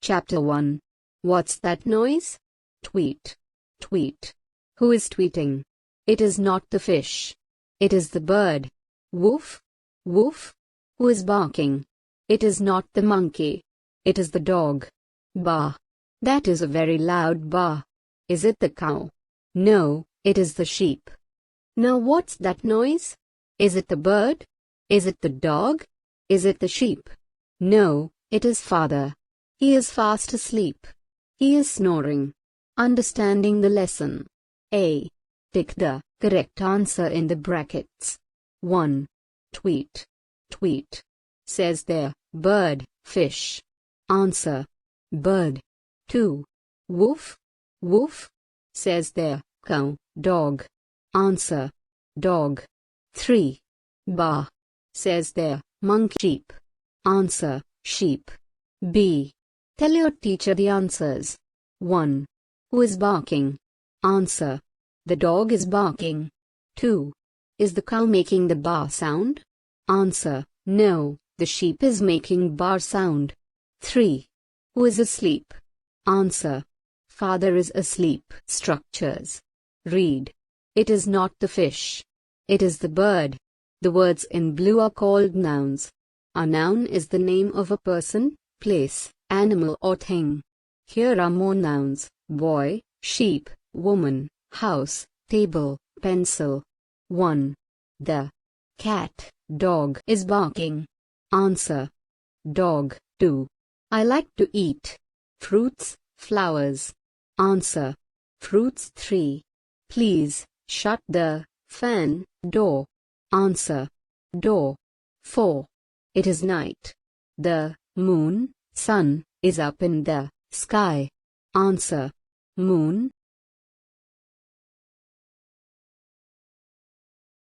Chapter 1. What's that noise? Tweet. Tweet. Who is tweeting? It is not the fish. It is the bird. Woof. Woof. Who is barking? It is not the monkey. It is the dog. Baa. That is a very loud baa. Is it the cow? No, it is the sheep. Now what's that noise? Is it the bird? Is it the dog? Is it the sheep? No, it is father. He is fast asleep. He is snoring. Understanding the lesson. A. Tick the correct answer in the brackets. 1. Tweet. Tweet. Says there, bird, fish. Answer. Bird. 2. Woof. Woof. Says there, cow, dog. Answer. Dog. 3. Baa. Says there, monkey, sheep. Answer. Sheep. B. Tell your teacher the answers. 1. Who is barking? Answer. The dog is barking. 2. Is the cow making the baa sound? Answer. No, the sheep is making baa sound. 3. Who is asleep? Answer. Father is asleep. Structures. Read. It is not the fish. It is the bird. The words in blue are called nouns. A noun is the name of a person, place, animal or thing. Here are more nouns: boy, sheep, woman, house, table, pencil. 1. The cat, dog is barking. Answer. Dog. 2. I like to eat fruits, flowers. Answer. Fruits. 3. Please shut the fan door. Answer. Door. 4. It is night. The moon, sun, is up in the sky. Answer. Moon.